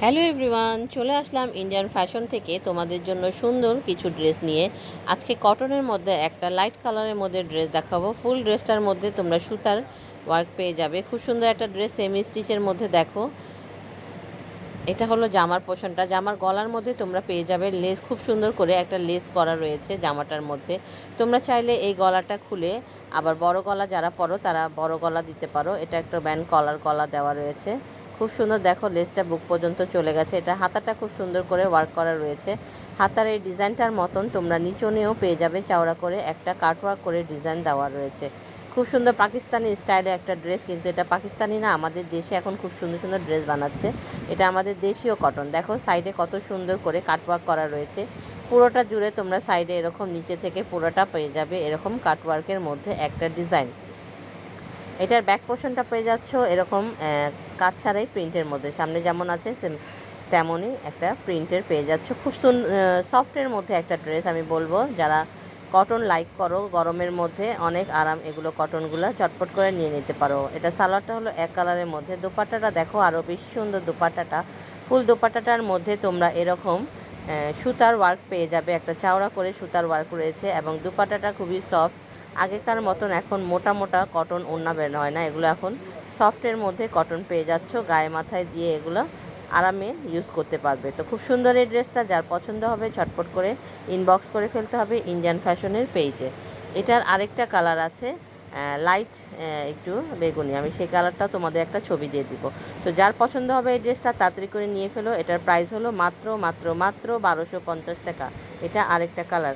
Hello everyone, চলে আসলাম Indian fashion থেকে তোমাদের জন্য সুন্দর কিছু ড্রেস নিয়ে। আজকে কটনের মধ্যে একটা লাইট কালারের মধ্যে ড্রেস দেখাবো। ফুল ড্রেসটার মধ্যে তোমরা সুতার ওয়ার্ক পেয়ে যাবে। খুব সুন্দর একটা ড্রেস সেমি স্টিচের মধ্যে। দেখো, এটা হলো জামার পোর্শনটা। জামার গলার মধ্যে তোমরা পেয়ে যাবে লেস, খুব সুন্দর করে একটা লেস করা রয়েছে জামাটার মধ্যে। তোমরা চাইলে এই গলাটা খুলে আবার বড় গলা যারা পরো তারা বড় গলা দিতে পারো। এটা একটা ব্যান্ড কলার গলা দেওয়া রয়েছে, খুব সুন্দর। দেখো, লেসটা বুক পর্যন্ত চলে গেছে। এটা হাতাটা খুব সুন্দর করে ওয়ার্ক করা রয়েছে। হাতার এই ডিজাইনটার মতন তোমরা নিচনেও পেয়ে যাবে চওড়া করে একটা কাটওয়ার্ক করে ডিজাইন দেওয়া রয়েছে। খুব সুন্দর পাকিস্তানি স্টাইলে একটা ড্রেস, কিন্তু এটা পাকিস্তানি না, আমাদের দেশে এখন খুব সুন্দর সুন্দর ড্রেস বানাচ্ছে। এটা আমাদের দেশীয় কটন। দেখো সাইডে কত সুন্দর করে কাটওয়ার্ক করা রয়েছে। পুরোটা জুড়ে তোমরা সাইডে এরকম নিচে থেকে পুরোটা পেয়ে যাবে এরকম কাটওয়ার্কের মধ্যে একটা ডিজাইন। এটার ব্যাক পোর্শনটা পেয়ে যাচ্ছ এরকম কাজ ছাড়াই প্রিন্টের মধ্যে। সামনে যেমন আছে সেম তেমনই একটা প্রিন্টের পেয়ে যাচ্ছ। খুব সফটের মধ্যে একটা ড্রেস আমি বলবো। যারা কটন লাইক করো, গরমের মধ্যে অনেক আরাম এগুলো কটনগুলো, চটপট করে নিয়ে নিতে পারো। এটা সালোয়ারটা হলো এক কালারের মধ্যে। দোপাট্টাটা দেখো আরও বেশি সুন্দর দোপাট্টাটা। ফুল দোপাট্টাটার মধ্যে তোমরা এরকম সুতার ওয়ার্ক পেয়ে যাবে। একটা চওড়া করে সুতার ওয়ার্ক রয়েছে এবং দোপাট্টাটা খুবই সফট। আগেকার মতন এখন মোটা মোটা কটন ওড়না বের হয় না, এগুলো এখন সফটের মধ্যে কটন পেয়ে যাচ্ছ। গায়ে মাথায় দিয়ে এগুলো আরামে ইউজ করতে পারবে। তো খুব সুন্দর এই ড্রেসটা, যার পছন্দ হবে ঝটপট করে ইনবক্স করে ফেলতে হবে ইন্ডিয়ান ফ্যাশনের পেজে। এটার আরেকটা কালার আছে লাইট একটু বেগুনি, আমি সেই কালারটা তোমাদের একটা ছবি দিয়ে দিব। তো যার পছন্দ হবে এই ড্রেসটা তাড়াতাড়ি করে নিয়ে ফেলো। এটার প্রাইস হলো মাত্র মাত্র মাত্র 1250 টাকা। এটা আরেকটা কালার।